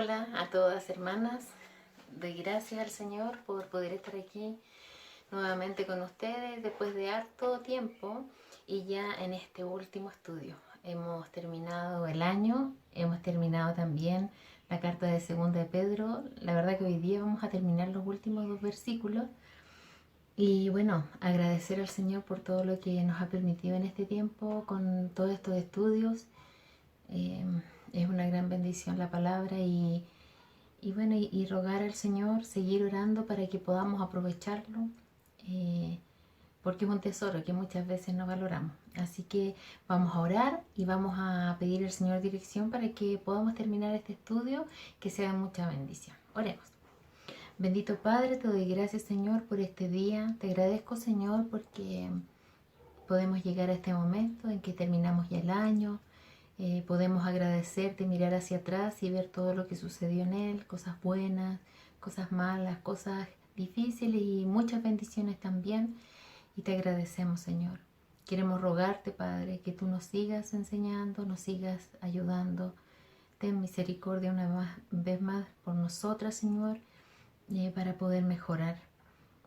Hola a todas hermanas, doy gracias al Señor por poder estar aquí nuevamente con ustedes después de harto tiempo y ya en este último estudio. Hemos terminado el año, hemos terminado también la carta de Segunda de Pedro. La verdad que hoy día vamos a terminar los últimos 2 versículos y bueno, agradecer al Señor por todo lo que nos ha permitido en este tiempo con todos estos estudios. Eh, es una gran bendición la palabra y bueno, y rogar al Señor, seguir orando para que podamos aprovecharlo, eh, porque es un tesoro que muchas veces no valoramos. Así que vamos a orar y vamos a pedir al Señor dirección para que podamos terminar este estudio, que sea de mucha bendición. Oremos. Bendito Padre, te doy gracias, Señor, por este día. Te agradezco, Señor, porque podemos llegar a este momento en que terminamos ya el año. Podemos agradecerte, mirar hacia atrás y ver todo lo que sucedió en él, cosas buenas, cosas malas, cosas difíciles y muchas bendiciones también. Y te agradecemos, Señor. Queremos rogarte, Padre, que tú nos sigas enseñando, nos sigas ayudando. Ten misericordia una vez más por nosotras, Señor, para poder mejorar.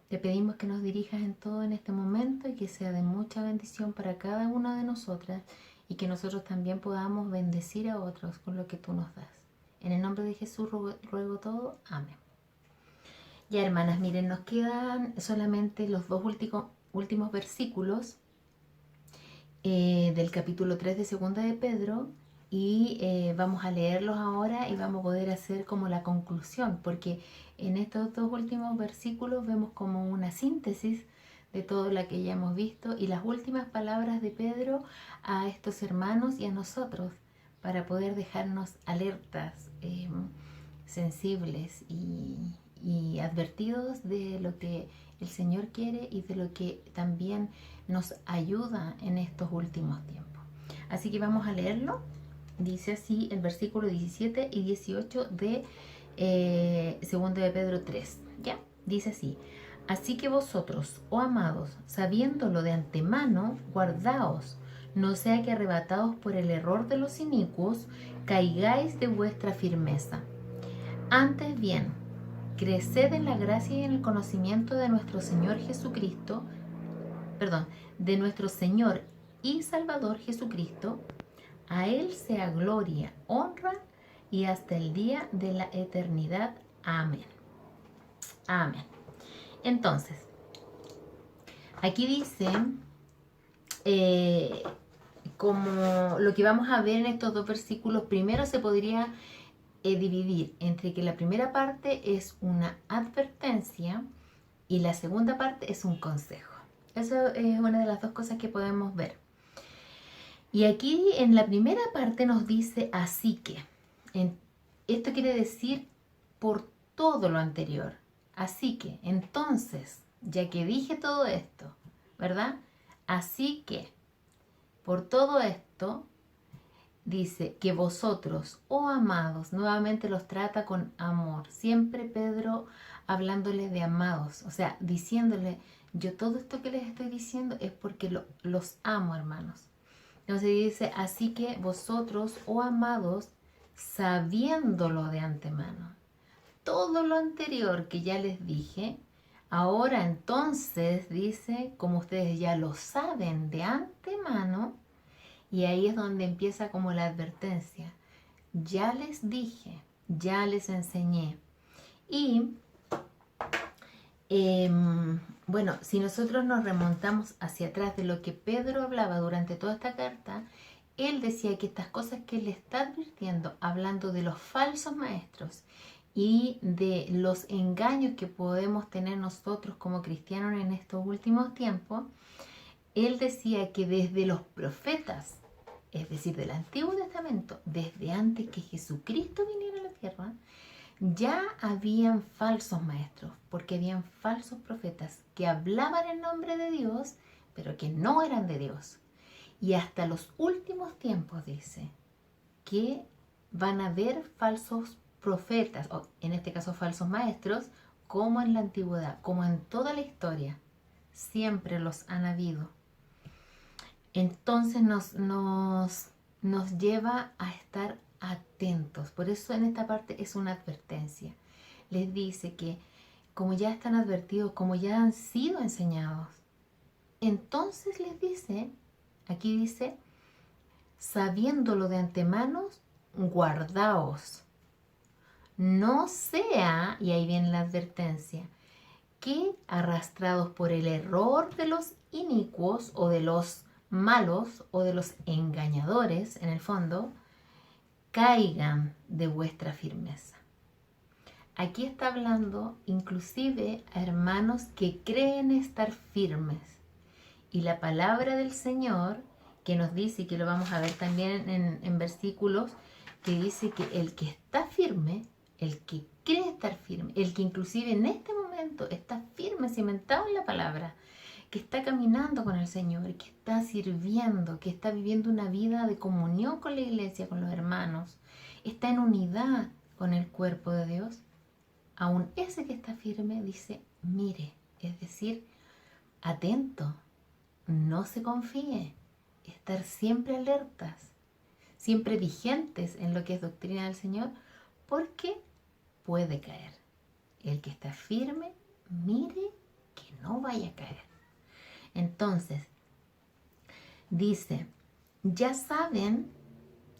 Te pedimos que nos dirijas en todo en este momento y que sea de mucha bendición para cada una de nosotras y que nosotros también podamos bendecir a otros con lo que tú nos das. En el nombre de Jesús ruego todo. Amén. Ya, hermanas, miren, nos quedan solamente los dos últimos versículos del capítulo 3 de Segunda de Pedro y vamos a leerlos ahora y vamos a poder hacer como la conclusión, porque en estos dos últimos versículos vemos como una síntesis de todo lo que ya hemos visto y las últimas palabras de Pedro a estos hermanos y a nosotros para poder dejarnos alertas, sensibles y advertidos de lo que el Señor quiere y de lo que también nos ayuda en estos últimos tiempos. Así que vamos a leerlo. Dice así el versículo 17 y 18 de 2 de Pedro 3. ¿Ya? Dice así: así que vosotros, oh amados, sabiéndolo de antemano, guardaos, no sea que arrebatados por el error de los inicuos, caigáis de vuestra firmeza. Antes bien, creced en la gracia y en el conocimiento de nuestro Señor Jesucristo, de nuestro Señor y Salvador Jesucristo. A Él sea gloria, honra y hasta el día de la eternidad. Amén. Amén. Entonces, aquí dice, como lo que vamos a ver en estos dos versículos, primero se podría dividir entre que la primera parte es una advertencia y la segunda parte es un consejo. Eso es una de las dos cosas que podemos ver. Y aquí en la primera parte nos dice así que. Esto quiere decir por todo lo anterior. Así que, entonces, ya que dije todo esto, ¿verdad? Así que, por todo esto, dice que vosotros, oh amados, nuevamente los trata con amor. Siempre Pedro hablándole de amados, o sea, diciéndole, yo todo esto que les estoy diciendo es porque los amo, hermanos. Entonces dice, así que vosotros, oh amados, sabiéndolo de antemano, todo lo anterior que ya les dije, ahora entonces dice, como ustedes ya lo saben de antemano, y ahí es donde empieza como la advertencia. Ya les dije, ya les enseñé. Y bueno, si nosotros nos remontamos hacia atrás de lo que Pedro hablaba durante toda esta carta, él decía que estas cosas que él está advirtiendo, hablando de los falsos maestros y de los engaños que podemos tener nosotros como cristianos en estos últimos tiempos, él decía que desde los profetas, es decir, del Antiguo Testamento, desde antes que Jesucristo viniera a la tierra, ya habían falsos maestros, porque habían falsos profetas que hablaban en nombre de Dios, pero que no eran de Dios. Y hasta los últimos tiempos dice que van a haber falsos profetas, o en este caso falsos maestros, como en la antigüedad, como en toda la historia. Siempre los han habido. Entonces nos lleva a estar atentos. Por eso en esta parte es una advertencia. Les dice que como ya están advertidos, como ya han sido enseñados, entonces les dice, aquí dice, sabiéndolo de antemano, guardaos. No sea, y ahí viene la advertencia, que arrastrados por el error de los inicuos o de los malos o de los engañadores, en el fondo, caigan de vuestra firmeza. Aquí está hablando inclusive a hermanos que creen estar firmes. Y la palabra del Señor, que nos dice, y que lo vamos a ver también en versículos, que dice que el que está firme, el que cree estar firme, el que inclusive en este momento está firme, cimentado en la palabra, que está caminando con el Señor, que está sirviendo, que está viviendo una vida de comunión con la iglesia, con los hermanos, está en unidad con el cuerpo de Dios, aún ese que está firme dice, mire, es decir, atento, no se confíe, estar siempre alertas, siempre vigentes en lo que es doctrina del Señor, porque puede caer. El que está firme, mire que no vaya a caer. Entonces, dice, ya saben,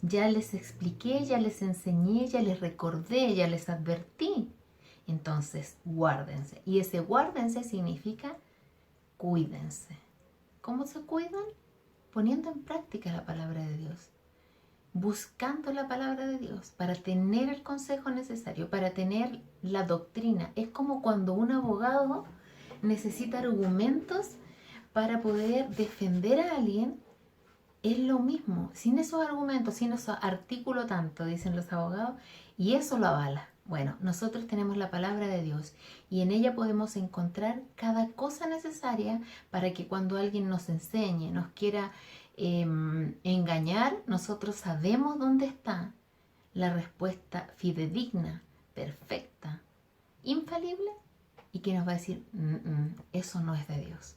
ya les expliqué, ya les enseñé, ya les recordé, ya les advertí. Entonces, guárdense. Y ese guárdense significa cuídense. ¿Cómo se cuidan? Poniendo en práctica la palabra de Dios. Buscando la palabra de Dios para tener el consejo necesario, para tener la doctrina. Es como cuando un abogado necesita argumentos para poder defender a alguien. Es lo mismo, sin esos argumentos, sin esos artículos tanto, dicen los abogados, y eso lo avala. Bueno, nosotros tenemos la palabra de Dios y en ella podemos encontrar cada cosa necesaria para que cuando alguien nos enseñe, nos quiera engañar, nosotros sabemos dónde está la respuesta fidedigna, perfecta, infalible y que nos va a decir, eso no es de Dios.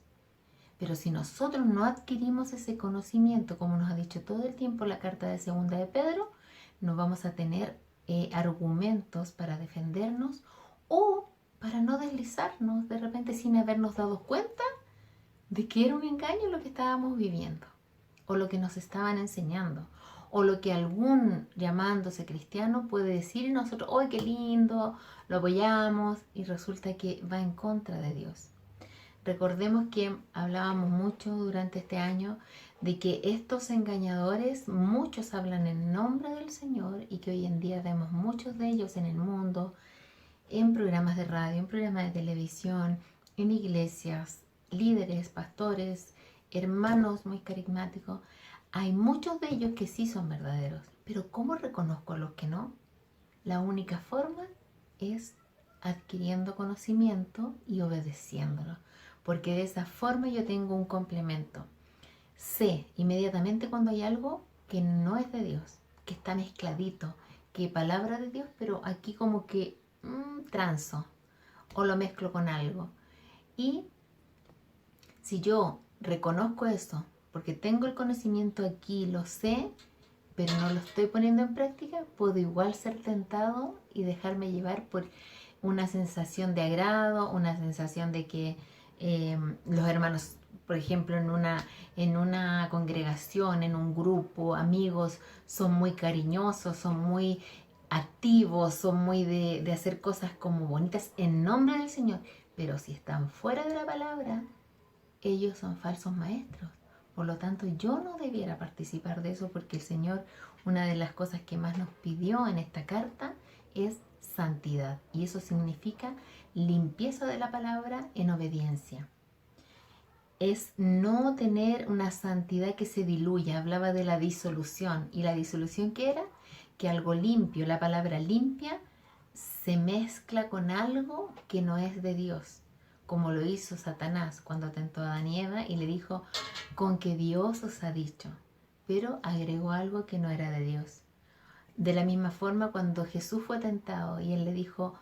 Pero si nosotros no adquirimos ese conocimiento, como nos ha dicho todo el tiempo la carta de segunda de Pedro, no vamos a tener argumentos para defendernos o para no deslizarnos de repente sin habernos dado cuenta de que era un engaño lo que estábamos viviendo o lo que nos estaban enseñando o lo que algún llamándose cristiano puede decir y nosotros, ¡ay, qué lindo! Lo apoyamos y resulta que va en contra de Dios. Recordemos que hablábamos mucho durante este año de que estos engañadores, muchos hablan en nombre del Señor y que hoy en día vemos muchos de ellos en el mundo, en programas de radio, en programas de televisión, en iglesias, líderes, pastores, hermanos muy carismáticos. Hay muchos de ellos que sí son verdaderos, pero ¿cómo reconozco a los que no? La única forma es adquiriendo conocimiento y obedeciéndolo, porque de esa forma yo tengo un complemento. Sé inmediatamente cuando hay algo que no es de Dios, que está mezcladito, que palabra de Dios, pero aquí como que transo o lo mezclo con algo. Y si yo reconozco eso, porque tengo el conocimiento aquí, lo sé, pero no lo estoy poniendo en práctica, puedo igual ser tentado y dejarme llevar por una sensación de agrado, una sensación de que los hermanos, por ejemplo, en una congregación, en un grupo, amigos, son muy cariñosos, son muy activos, son muy de hacer cosas como bonitas en nombre del Señor, pero si están fuera de la palabra, ellos son falsos maestros. Por lo tanto, yo no debiera participar de eso porque el Señor, una de las cosas que más nos pidió en esta carta es santidad. Y eso significa limpieza de la palabra en obediencia. Es no tener una santidad que se diluya. Hablaba de la disolución. ¿Y la disolución qué era? Que algo limpio, la palabra limpia, se mezcla con algo que no es de Dios, como lo hizo Satanás cuando tentó a Adán y Eva y le dijo, con que Dios os ha dicho, pero agregó algo que no era de Dios. De la misma forma, cuando Jesús fue tentado y él le dijo,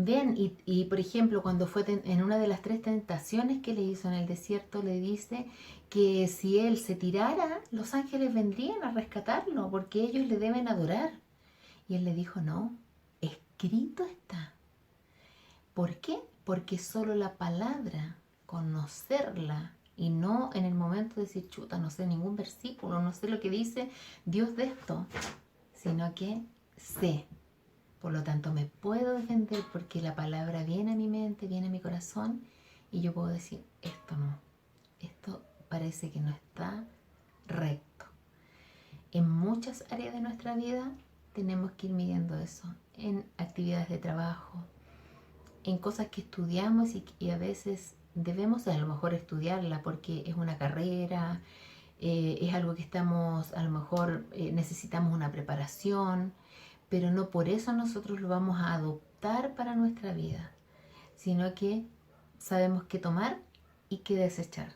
Ven, y por ejemplo, cuando fue en una de las 3 tentaciones que le hizo en el desierto, le dice que si él se tirara, los ángeles vendrían a rescatarlo, porque ellos le deben adorar. Y él le dijo, no, escrito está. ¿Por qué? Porque solo la palabra, conocerla, y no en el momento de decir, chuta, no sé ningún versículo, no sé lo que dice Dios de esto, sino que sé. Por lo tanto, me puedo defender porque la palabra viene a mi mente, viene a mi corazón, y yo puedo decir, esto no, esto parece que no está recto. En muchas áreas de nuestra vida tenemos que ir midiendo eso, en actividades de trabajo, en cosas que estudiamos y a veces debemos a lo mejor estudiarla porque es una carrera, es algo que estamos, a lo mejor necesitamos una preparación, pero no por eso nosotros lo vamos a adoptar para nuestra vida, sino que sabemos qué tomar y qué desechar,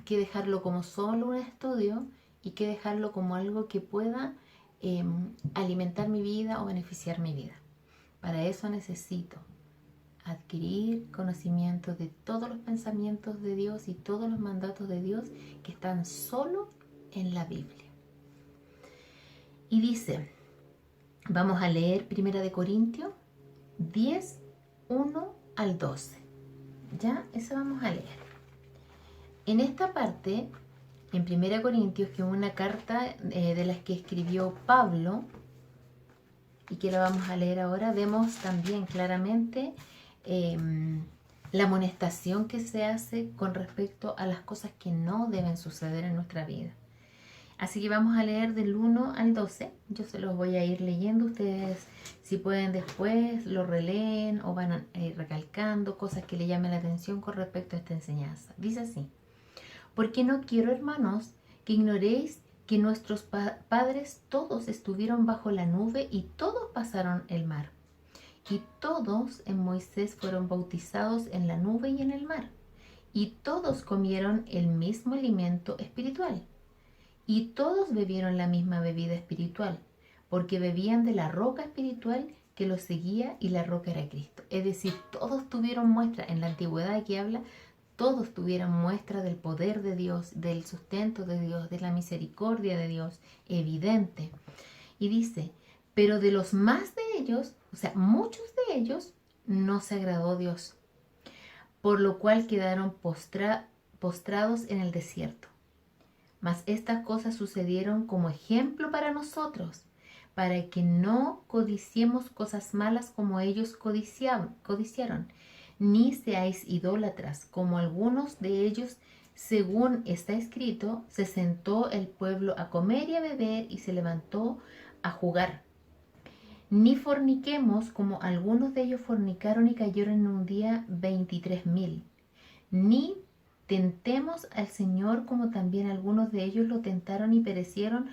qué dejarlo como solo un estudio y qué dejarlo como algo que pueda alimentar mi vida o beneficiar mi vida. Para eso necesito adquirir conocimiento de todos los pensamientos de Dios y todos los mandatos de Dios que están solo en la Biblia. Y dice, vamos a leer 1 Corintios 10, 1 al 12. ¿Ya? Eso vamos a leer. En esta parte, en 1 Corintios, que es una carta de las que escribió Pablo, y que la vamos a leer ahora, vemos también claramente la amonestación que se hace con respecto a las cosas que no deben suceder en nuestra vida. Así que vamos a leer del 1 al 12. Yo se los voy a ir leyendo. Ustedes, si pueden después, lo releen o van a ir recalcando cosas que le llamen la atención con respecto a esta enseñanza. Dice así: porque no quiero, hermanos, que ignoréis que nuestros padres todos estuvieron bajo la nube y todos pasaron el mar. Y todos en Moisés fueron bautizados en la nube y en el mar. Y todos comieron el mismo alimento espiritual. Y todos bebieron la misma bebida espiritual, porque bebían de la roca espiritual que los seguía, y la roca era Cristo. Es decir, todos tuvieron muestra, en la antigüedad que habla, todos tuvieron muestra del poder de Dios, del sustento de Dios, de la misericordia de Dios, evidente. Y dice, pero de los más de ellos, o sea, muchos de ellos, no se agradó Dios, por lo cual quedaron postrados en el desierto. Mas estas cosas sucedieron como ejemplo para nosotros, para que no codiciemos cosas malas como ellos codiciaron, ni seáis idólatras, como algunos de ellos. Según está escrito, se sentó el pueblo a comer y a beber y se levantó a jugar. Ni forniquemos, como algunos de ellos fornicaron y cayeron en un día 23,000. Ni tentemos al Señor, como también algunos de ellos lo tentaron y perecieron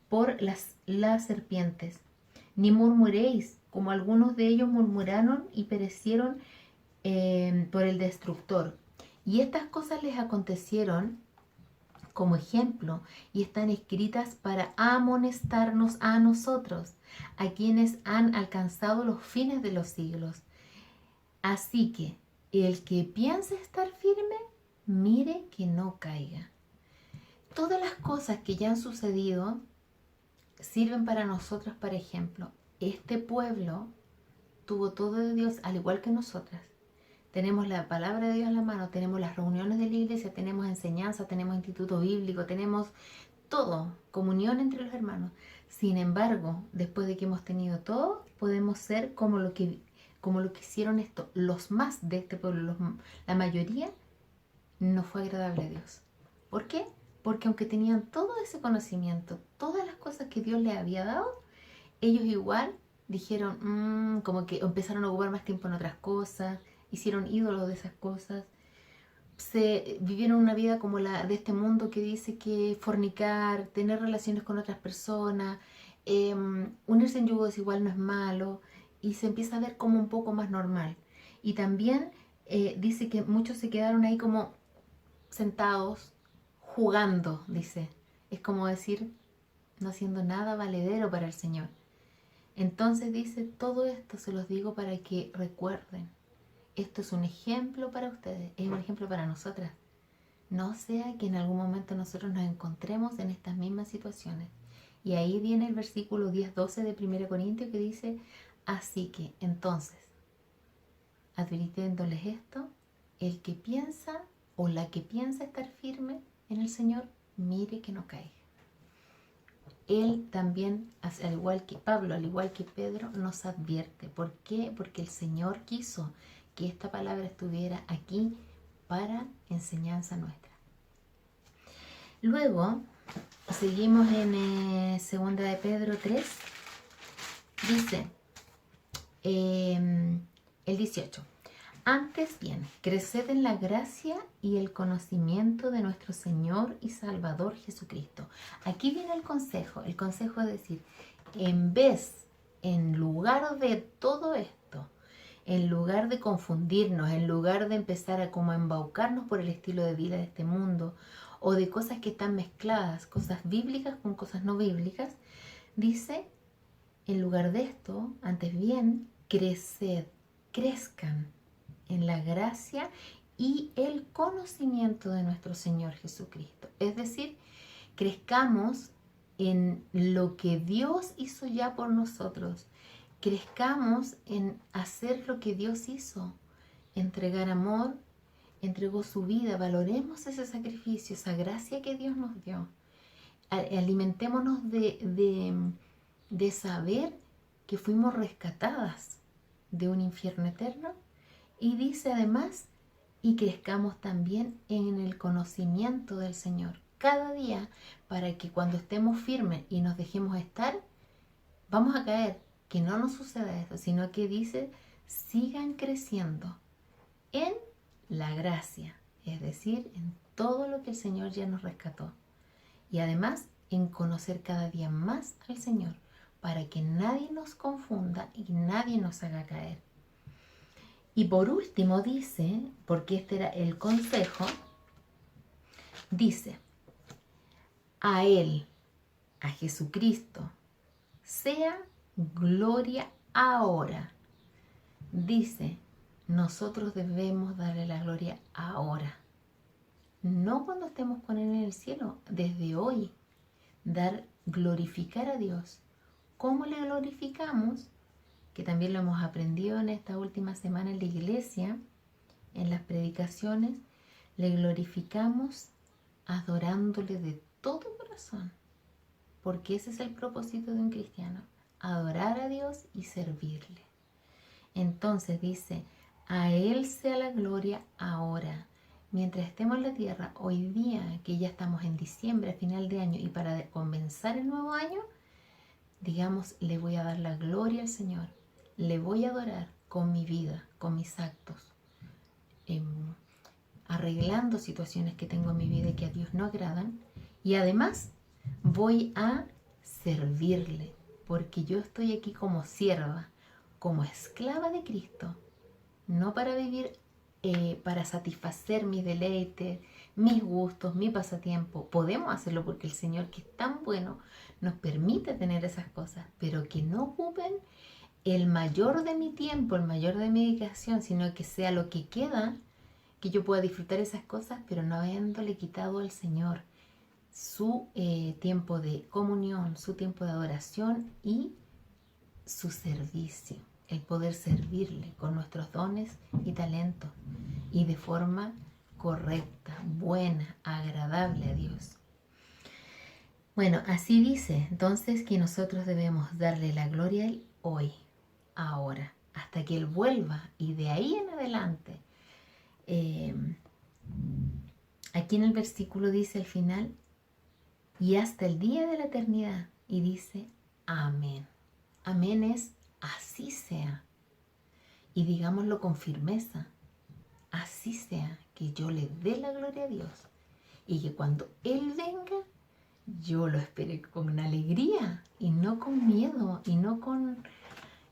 por las serpientes. Ni murmuréis, como algunos de ellos murmuraron y perecieron por el destructor. Y estas cosas les acontecieron como ejemplo y están escritas para amonestarnos a nosotros, a quienes han alcanzado los fines de los siglos. Así que el que piense estar firme, mire que no caiga. Todas las cosas que ya han sucedido sirven para nosotros, por ejemplo. Este pueblo tuvo todo de Dios, al igual que nosotras. Tenemos la palabra de Dios en la mano, tenemos las reuniones de la iglesia, tenemos enseñanza, tenemos instituto bíblico, tenemos todo, comunión entre los hermanos. Sin embargo, después de que hemos tenido todo, podemos ser como lo que hicieron esto. Los más de este pueblo, la mayoría, no fue agradable a Dios. ¿Por qué? Porque aunque tenían todo ese conocimiento, todas las cosas que Dios les había dado, ellos igual dijeron, como que empezaron a ocupar más tiempo en otras cosas, hicieron ídolos de esas cosas, vivieron una vida como la de este mundo que dice que fornicar, tener relaciones con otras personas, unirse en yugo desigual no es malo, y se empieza a ver como un poco más normal. Y también dice que muchos se quedaron ahí como sentados, jugando, dice. Es como decir, no haciendo nada valedero para el Señor. Entonces dice, todo esto se los digo para que recuerden. Esto es un ejemplo para ustedes, es un ejemplo para nosotras. No sea que en algún momento nosotros nos encontremos en estas mismas situaciones. Y ahí viene el versículo 10-12 de 1 Corintios que dice, así que entonces, advirtiéndoles esto, el que piensa o la que piensa estar firme en el Señor, mire que no caiga. Él también, al igual que Pablo, al igual que Pedro, nos advierte. ¿Por qué? Porque el Señor quiso que esta palabra estuviera aquí para enseñanza nuestra. Luego, seguimos en 2 de Pedro 3. Dice el 18. Antes bien, creced en la gracia y el conocimiento de nuestro Señor y Salvador Jesucristo. Aquí viene el consejo es decir, en lugar de todo esto, en lugar de confundirnos, en lugar de empezar a como embaucarnos por el estilo de vida de este mundo, o de cosas que están mezcladas, cosas bíblicas con cosas no bíblicas, dice, en lugar de esto, antes bien, creced, crezcan en la gracia y el conocimiento de nuestro Señor Jesucristo. Es decir, crezcamos en lo que Dios hizo ya por nosotros. Crezcamos en hacer lo que Dios hizo. Entregar amor, entregó su vida. Valoremos ese sacrificio, esa gracia que Dios nos dio. Alimentémonos de saber que fuimos rescatadas de un infierno eterno. Y dice además, y crezcamos también en el conocimiento del Señor. Cada día, para que cuando estemos firmes y nos dejemos estar, vamos a caer. Que no nos suceda eso, sino que dice, sigan creciendo en la gracia. Es decir, en todo lo que el Señor ya nos rescató. Y además, en conocer cada día más al Señor, para que nadie nos confunda y nadie nos haga caer. Y por último dice, porque este era el consejo, dice, a Él, a Jesucristo, sea gloria ahora. Dice, nosotros debemos darle la gloria ahora. No cuando estemos con Él en el cielo, desde hoy. Glorificar a Dios. ¿Cómo le glorificamos? Que también lo hemos aprendido en esta última semana en la iglesia, en las predicaciones, le glorificamos adorándole de todo corazón, porque ese es el propósito de un cristiano, adorar a Dios y servirle. Entonces dice, a Él sea la gloria ahora, mientras estemos en la tierra, hoy día que ya estamos en diciembre, a final de año, y para comenzar el nuevo año, digamos, le voy a dar la gloria al Señor. Le voy a adorar con mi vida, con mis actos, arreglando situaciones que tengo en mi vida y que a Dios no agradan. Y además voy a servirle, porque yo estoy aquí como sierva, como esclava de Cristo, no para vivir, para satisfacer mis deleites, mis gustos, mi pasatiempo. Podemos hacerlo porque el Señor, que es tan bueno, nos permite tener esas cosas, pero que no ocupen el mayor de mi tiempo, el mayor de mi dedicación, sino que sea lo que queda, que yo pueda disfrutar esas cosas, pero no habiéndole quitado al Señor su tiempo de comunión, su tiempo de adoración y su servicio, el poder servirle con nuestros dones y talentos y de forma correcta, buena, agradable a Dios. Bueno, así dice entonces que nosotros debemos darle la gloria a Él hoy, ahora, hasta que Él vuelva, y de ahí en adelante. Aquí en el versículo dice al final, y hasta el día de la eternidad, y dice amén. Amén es así sea, y digámoslo con firmeza, así sea, que yo le dé la gloria a Dios y que cuando Él venga yo lo espere con alegría y no con miedo y no con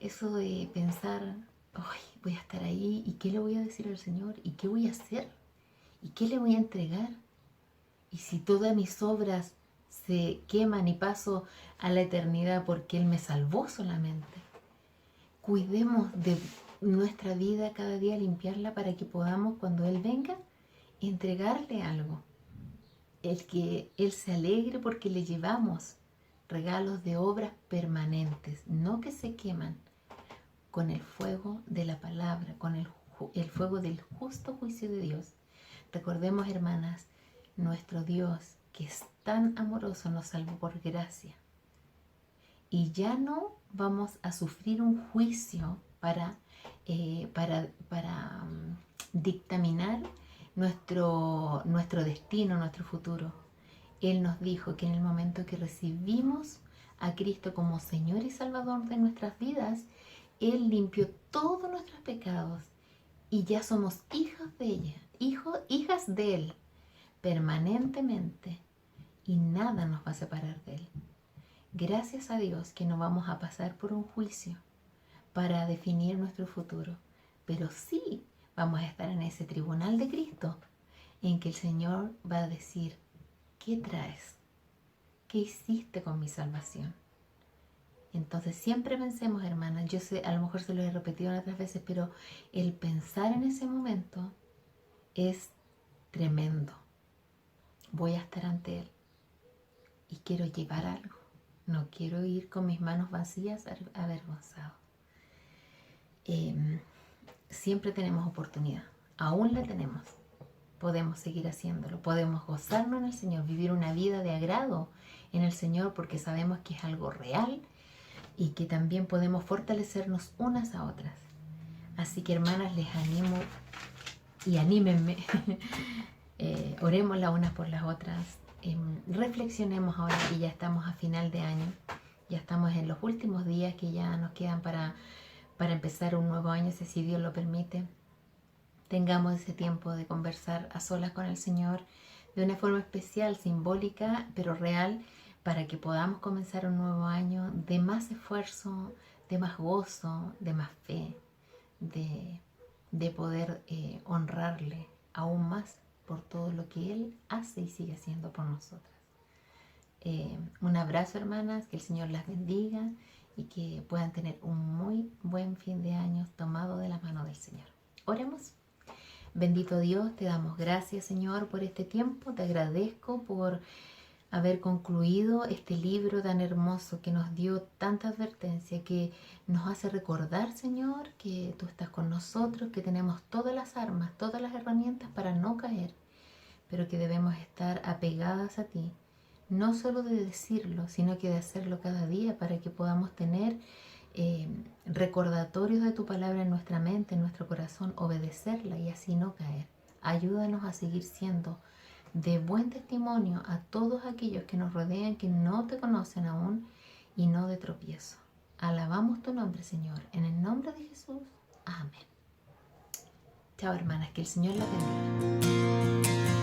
eso de pensar, ay, voy a estar ahí y qué le voy a decir al Señor y qué voy a hacer y qué le voy a entregar, y si todas mis obras se queman y paso a la eternidad porque Él me salvó solamente. Cuidemos de nuestra vida cada día, limpiarla para que podamos, cuando Él venga, entregarle algo. El que Él se alegre porque le llevamos regalos de obras permanentes, no que se queman, con el fuego de la palabra, con el fuego del justo juicio de Dios. Recordemos, hermanas, nuestro Dios, que es tan amoroso, nos salvó por gracia. Y ya no vamos a sufrir un juicio para dictaminar nuestro destino, nuestro futuro. Él nos dijo que en el momento que recibimos a Cristo como Señor y Salvador de nuestras vidas, Él limpió todos nuestros pecados y ya somos hijas de ella, hijas de Él, permanentemente, y nada nos va a separar de Él. Gracias a Dios que no vamos a pasar por un juicio para definir nuestro futuro, pero sí vamos a estar en ese tribunal de Cristo, en que el Señor va a decir: ¿qué traes? ¿Qué hiciste con mi salvación? Entonces siempre pensemos, hermanas, yo sé, a lo mejor se lo he repetido otras veces, pero el pensar en ese momento es tremendo. Voy a estar ante Él y quiero llevar algo. No quiero ir con mis manos vacías, avergonzado. Siempre tenemos oportunidad, aún la tenemos. Podemos seguir haciéndolo, podemos gozarnos en el Señor, vivir una vida de agrado en el Señor, porque sabemos que es algo real y que también podemos fortalecernos unas a otras. Así que, hermanas, les animo y anímenme. Oremos las unas por las otras. Reflexionemos ahora que ya estamos a final de año, ya estamos en los últimos días que ya nos quedan para empezar un nuevo año, si Dios lo permite. Tengamos ese tiempo de conversar a solas con el Señor de una forma especial, simbólica, pero real, para que podamos comenzar un nuevo año de más esfuerzo, de más gozo, de más fe, de poder honrarle aún más por todo lo que Él hace y sigue haciendo por nosotras. Un abrazo, hermanas, que el Señor las bendiga y que puedan tener un muy buen fin de año tomado de la mano del Señor. Oremos. Bendito Dios, te damos gracias, Señor, por este tiempo. Te agradezco por haber concluido este libro tan hermoso que nos dio tanta advertencia, que nos hace recordar, Señor, que tú estás con nosotros, que tenemos todas las armas, todas las herramientas para no caer, pero que debemos estar apegadas a ti, no solo de decirlo, sino que de hacerlo cada día para que podamos tener recordatorios de tu palabra en nuestra mente, en nuestro corazón, obedecerla y así no caer. Ayúdanos a seguir siendo de buen testimonio a todos aquellos que nos rodean, que no te conocen aún, y no de tropiezo. Alabamos tu nombre, Señor, en el nombre de Jesús. Amén. Chao, hermanas, que el Señor las bendiga.